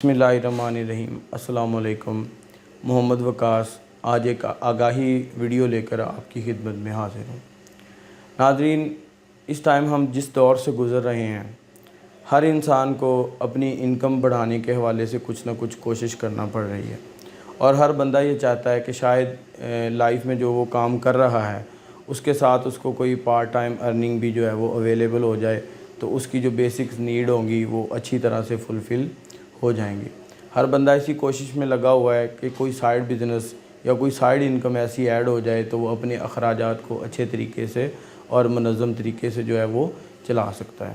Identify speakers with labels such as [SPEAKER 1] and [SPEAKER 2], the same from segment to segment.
[SPEAKER 1] بسم اللہ الرحمن الرحیم۔ السلام علیکم۔ محمد وقاص آج ایک آگاہی ویڈیو لے کر آپ کی خدمت میں حاضر ہوں۔ ناظرین، اس ٹائم ہم جس دور سے گزر رہے ہیں، ہر انسان کو اپنی انکم بڑھانے کے حوالے سے کچھ نہ کچھ کوشش کرنا پڑ رہی ہے، اور ہر بندہ یہ چاہتا ہے کہ شاید لائف میں جو وہ کام کر رہا ہے اس کے ساتھ اس کو کوئی پارٹ ٹائم ارننگ بھی جو ہے وہ اویلیبل ہو جائے، تو اس کی جو بیسکس نیڈ ہوں گی وہ اچھی طرح سے فلفل ہو جائیں گی۔ ہر بندہ اسی کوشش میں لگا ہوا ہے کہ کوئی سائیڈ بزنس یا کوئی سائیڈ انکم ایسی ایڈ ہو جائے تو وہ اپنے اخراجات کو اچھے طریقے سے اور منظم طریقے سے جو ہے وہ چلا سکتا ہے۔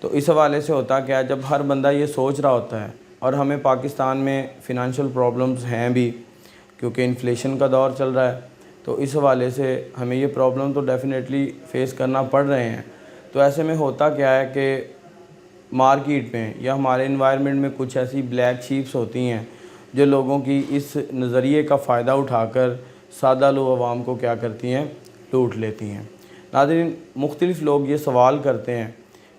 [SPEAKER 1] تو اس حوالے سے ہوتا کیا ہے، جب ہر بندہ یہ سوچ رہا ہوتا ہے، اور ہمیں پاکستان میں فنانشل پرابلمز ہیں بھی کیونکہ انفلیشن کا دور چل رہا ہے، تو اس حوالے سے ہمیں یہ پرابلم تو ڈیفینیٹلی فیس کرنا پڑ رہے ہیں۔ تو ایسے میں ہوتا کیا ہے کہ مارکیٹ میں یا ہمارے انوائرمنٹ میں کچھ ایسی بلیک شیپس ہوتی ہیں جو لوگوں کی اس نظریے کا فائدہ اٹھا کر سادہ لو عوام کو کیا کرتی ہیں، لوٹ لیتی ہیں۔ ناظرین، مختلف لوگ یہ سوال کرتے ہیں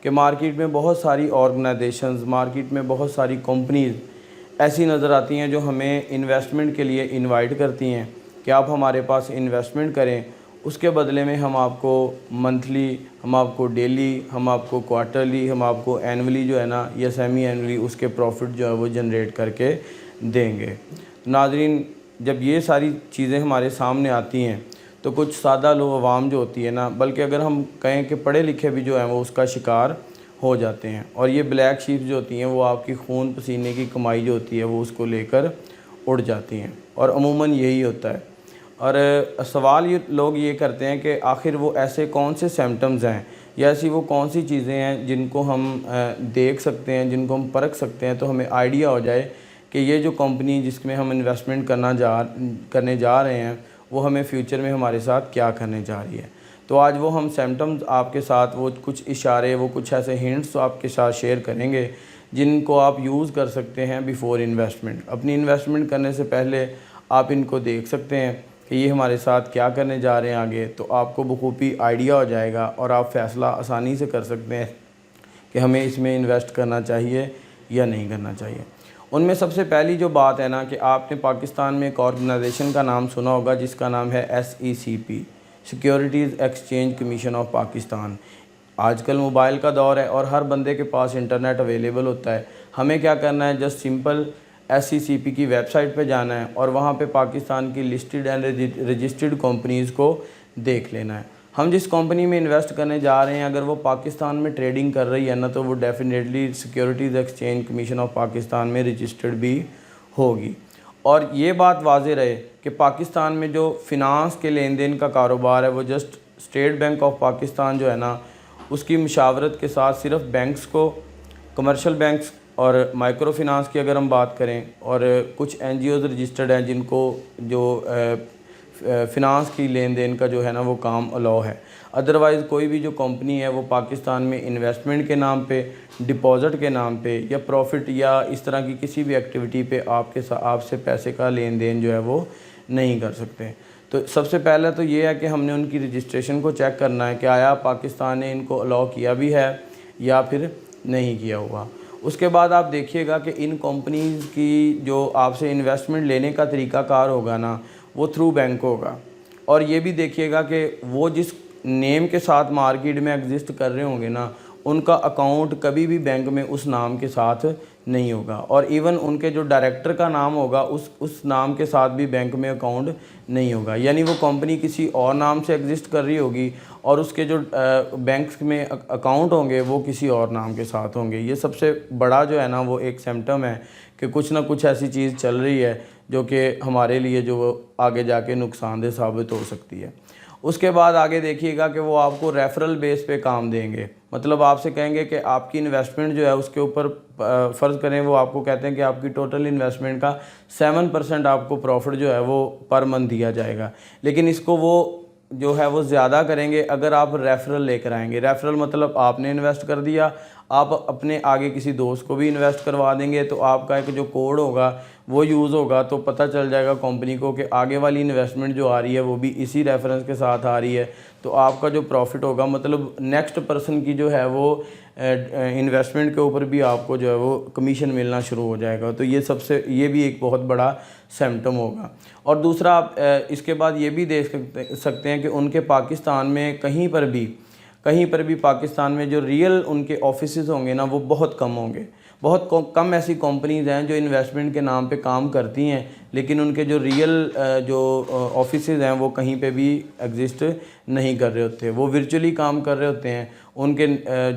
[SPEAKER 1] کہ مارکیٹ میں بہت ساری آرگنائزیشنز، مارکیٹ میں بہت ساری کمپنیز ایسی نظر آتی ہیں جو ہمیں انویسٹمنٹ کے لیے انوائٹ کرتی ہیں کہ آپ ہمارے پاس انویسٹمنٹ کریں، اس کے بدلے میں ہم آپ کو منتھلی، ہم آپ کو ڈیلی، ہم آپ کو کوارٹرلی، ہم آپ کو اینولی جو ہے نا یا سیمی اینولی اس کے پروفٹ جو ہے وہ جنریٹ کر کے دیں گے۔ ناظرین، جب یہ ساری چیزیں ہمارے سامنے آتی ہیں تو کچھ سادہ لو عوام جو ہوتی ہے نا، بلکہ اگر ہم کہیں کہ پڑھے لکھے بھی جو ہیں وہ اس کا شکار ہو جاتے ہیں، اور یہ بلیک شیپ جو ہوتی ہیں وہ آپ کی خون پسینے کی کمائی جو ہوتی ہے وہ اس کو لے کر اڑ جاتی ہیں، اور عموماً یہی ہوتا ہے۔ اور سوال یہ لوگ یہ کرتے ہیں کہ آخر وہ ایسے کون سے سمپٹمز ہیں یا ایسی وہ کون سی چیزیں ہیں جن کو ہم دیکھ سکتے ہیں، جن کو ہم پرکھ سکتے ہیں تو ہمیں آئیڈیا ہو جائے کہ یہ جو کمپنی جس میں ہم انویسٹمنٹ کرنے جا رہے ہیں وہ ہمیں فیوچر میں ہمارے ساتھ کیا کرنے جا رہی ہے۔ تو آج وہ ہم سمپٹمز آپ کے ساتھ، وہ کچھ اشارے، وہ کچھ ایسے ہنٹس آپ کے ساتھ شیئر کریں گے جن کو آپ یوز کر سکتے ہیں بیفور انویسٹمنٹ۔ اپنی انویسٹمنٹ کرنے سے پہلے آپ ان کو دیکھ سکتے ہیں کہ یہ ہمارے ساتھ کیا کرنے جا رہے ہیں آگے، تو آپ کو بخوبی آئیڈیا ہو جائے گا اور آپ فیصلہ آسانی سے کر سکتے ہیں کہ ہمیں اس میں انویسٹ کرنا چاہیے یا نہیں کرنا چاہیے۔ ان میں سب سے پہلی جو بات ہے نا کہ آپ نے پاکستان میں ایک آرگنائزیشن کا نام سنا ہوگا جس کا نام ہے SECP، securities exchange commission of Pakistan. آج کل موبائل کا دور ہے اور ہر بندے کے پاس انٹرنیٹ اویلیبل ہوتا ہے۔ ہمیں کیا کرنا ہے، جسٹ سمپل SECP کی ویب سائٹ پہ جانا ہے اور وہاں پہ پاکستان کی لسٹڈ اینڈ رجسٹرڈ کمپنیز کو دیکھ لینا ہے۔ ہم جس کمپنی میں انویسٹ کرنے جا رہے ہیں اگر وہ پاکستان میں ٹریڈنگ کر رہی ہے نا تو وہ definitely securities exchange commission of Pakistan میں رجسٹرڈ بھی ہوگی۔ اور یہ بات واضح رہے کہ پاکستان میں جو فنانس کے لین دین کا کاروبار ہے وہ just state bank of Pakistan جو ہے نا اس کی مشاورت کے ساتھ صرف بینکس کو، کمرشل بینکس اور مائکرو فنانس کی اگر ہم بات کریں، اور کچھ NGOز رجسٹرڈ ہیں جن کو جو فنانس کی لین دین کا جو ہے نا وہ کام الاؤ ہے۔ ادروائز کوئی بھی جو کمپنی ہے وہ پاکستان میں انویسٹمنٹ کے نام پہ، ڈپازٹ کے نام پہ یا پروفٹ یا اس طرح کی کسی بھی ایکٹیویٹی پہ آپ سے پیسے کا لین دین جو ہے وہ نہیں کر سکتے۔ تو سب سے پہلے تو یہ ہے کہ ہم نے ان کی رجسٹریشن کو چیک کرنا ہے کہ آیا پاکستان نے ان کو الاؤ کیا بھی ہے یا پھر نہیں کیا ہوا۔ اس کے بعد آپ دیکھیے گا کہ ان کمپنیز کی جو آپ سے انویسٹمنٹ لینے کا طریقہ کار ہوگا نا وہ تھرو بینک ہوگا، اور یہ بھی دیکھیے گا کہ وہ جس نیم کے ساتھ مارکیٹ میں ایگزسٹ کر رہے ہوں گے نا ان کا اکاؤنٹ کبھی بھی بینک میں اس نام کے ساتھ نہیں ہوگا، اور ایون ان کے جو ڈائریکٹر کا نام ہوگا اس نام کے ساتھ بھی بینک میں اکاؤنٹ نہیں ہوگا، یعنی وہ کمپنی کسی اور نام سے ایگزسٹ کر رہی ہوگی اور اس کے جو بینکس میں اکاؤنٹ ہوں گے وہ کسی اور نام کے ساتھ ہوں گے۔ یہ سب سے بڑا جو ہے نا وہ ایک سمپٹم ہے کہ کچھ نہ کچھ ایسی چیز چل رہی ہے جو کہ ہمارے لیے جو وہ آگے جا کے نقصان دہ ثابت ہو سکتی ہے۔ اس کے بعد آگے دیکھیے گا کہ وہ آپ کو ریفرل بیس پہ کام دیں گے، مطلب آپ سے کہیں گے کہ آپ کی انویسٹمنٹ جو ہے اس کے اوپر فرض کریں وہ آپ کو کہتے ہیں کہ آپ کی ٹوٹل انویسٹمنٹ کا 7% آپ کو پروفٹ جو ہے وہ پر منتھ دیا جائے گا، لیکن اس کو وہ جو ہے وہ زیادہ کریں گے اگر آپ ریفرل لے کر آئیں گے۔ ریفرل مطلب آپ نے انویسٹ کر دیا، آپ اپنے آگے کسی دوست کو بھی انویسٹ کروا دیں گے تو آپ کا ایک جو کوڈ ہوگا وہ یوز ہوگا تو پتہ چل جائے گا کمپنی کو کہ آگے والی انویسٹمنٹ جو آ رہی ہے وہ بھی اسی ریفرنس کے ساتھ آ رہی ہے، تو آپ کا جو پروفٹ ہوگا مطلب نیکسٹ پرسن کی جو ہے وہ انویسٹمنٹ کے اوپر بھی آپ کو جو ہے وہ کمیشن ملنا شروع ہو جائے گا. تو یہ بھی ایک بہت بڑا سمپٹم ہوگا. اور دوسرا آپ اس کے بعد یہ بھی دیکھ سکتے ہیں کہ ان کے پاکستان میں کہیں پر بھی پاکستان میں جو ریئل ان کے آفیسز ہوں گے نا وہ بہت کم ہوں گے. بہت کم ایسی کمپنیز ہیں جو انویسٹمنٹ کے نام پہ کام کرتی ہیں, لیکن ان کے جو ریئل جو آفیسز ہیں وہ کہیں پہ بھی ایگزسٹ نہیں کر رہے ہوتے, وہ ورچولی کام کر رہے ہوتے ہیں. ان کے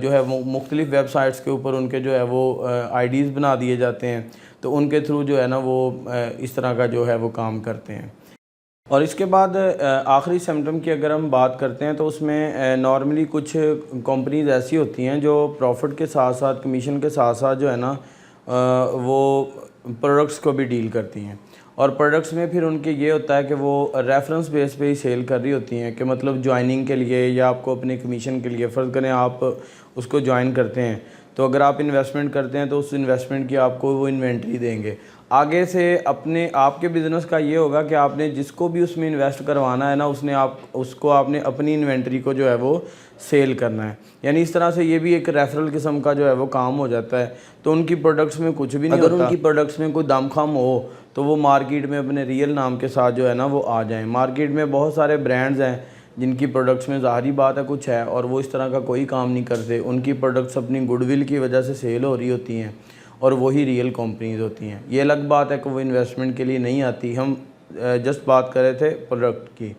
[SPEAKER 1] جو ہے وہ مختلف ویب سائٹس کے اوپر ان کے جو ہے وہ آئی ڈیز بنا دیے جاتے ہیں, تو ان کے تھرو جو ہے نا وہ اس طرح کا جو ہے وہ کام کرتے ہیں. اور اس کے بعد آخری سمپٹم کی اگر ہم بات کرتے ہیں تو اس میں نارملی کچھ کمپنیز ایسی ہوتی ہیں جو پروفٹ کے ساتھ ساتھ کمیشن کے ساتھ ساتھ جو ہے نا وہ پروڈکٹس کو بھی ڈیل کرتی ہیں. اور پروڈکٹس میں پھر ان کے یہ ہوتا ہے کہ وہ ریفرنس بیس پہ ہی سیل کر رہی ہوتی ہیں, کہ مطلب جوائننگ کے لیے یا آپ کو اپنے کمیشن کے لیے, فرض کریں آپ اس کو جوائن کرتے ہیں تو اگر آپ انویسٹمنٹ کرتے ہیں تو اس انویسٹمنٹ کی آپ کو وہ انوینٹری دیں گے. آگے سے آپ کے بزنس کا یہ ہوگا کہ آپ نے جس کو بھی اس میں انویسٹ کروانا ہے نا اس کو آپ نے اپنی انوینٹری کو جو ہے وہ سیل کرنا ہے. یعنی اس طرح سے یہ بھی ایک ریفرل قسم کا جو ہے وہ کام ہو جاتا ہے. تو ان کی پروڈکٹس میں کچھ بھی نہیں ہوتا. اگر ان کی پروڈکٹس میں کوئی دم خم ہو تو وہ مارکیٹ میں اپنے ریئل نام کے ساتھ جو ہے نا وہ آ جائیں. مارکیٹ میں بہت سارے برانڈز ہیں جن کی پروڈکٹس میں ظاہری بات ہے کچھ ہے اور وہ اس طرح کا کوئی کام نہیں کرتے. ان کی پروڈکٹس اپنی گڈ ول کی وجہ سے سیل ہو رہی ہوتی ہیں اور وہی ریئل کمپنیز ہوتی ہیں. یہ الگ بات ہے کہ وہ انویسٹمنٹ کے لیے نہیں آتی. ہم جسٹ بات کر رہے تھے پروڈکٹ کی,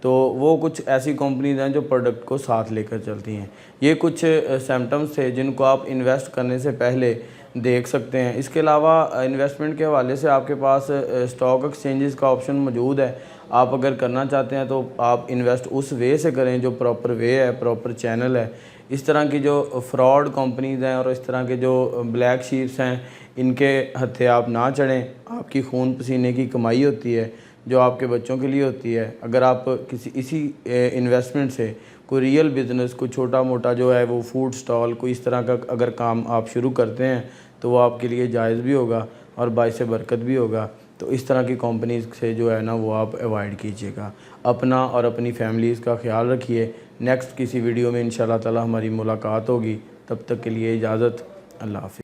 [SPEAKER 1] تو وہ کچھ ایسی کمپنیز ہیں جو پروڈکٹ کو ساتھ لے کر چلتی ہیں. یہ کچھ سمپٹمز تھے جن کو آپ انویسٹ کرنے سے پہلے دیکھ سکتے ہیں. اس کے علاوہ انویسٹمنٹ کے حوالے سے آپ کے پاس اسٹاک ایکسچینجز کا آپشن موجود ہے. آپ اگر کرنا چاہتے ہیں تو آپ انویسٹ اس وے سے کریں جو پراپر وے ہے, پراپر چینل ہے. اس طرح کی جو فراڈ کمپنیز ہیں اور اس طرح کے جو بلیک شیپس ہیں ان کے ہتھے آپ نہ چڑھیں. آپ کی خون پسینے کی کمائی ہوتی ہے جو آپ کے بچوں کے لیے ہوتی ہے. اگر آپ اسی انویسٹمنٹ سے کوئی ریئل بزنس, کوئی چھوٹا موٹا جو ہے وہ فوڈ سٹال, کوئی اس طرح کا اگر کام آپ شروع کرتے ہیں تو وہ آپ کے لیے جائز بھی ہوگا اور باعث برکت بھی ہوگا. تو اس طرح کی کمپنیز سے جو ہے نا وہ آپ اوائڈ کیجیے گا. اپنا اور اپنی فیملیز کا خیال رکھیے. نیکسٹ کسی ویڈیو میں انشاءاللہ تعالی ہماری ملاقات ہوگی. تب تک کے لیے اجازت. اللہ حافظ.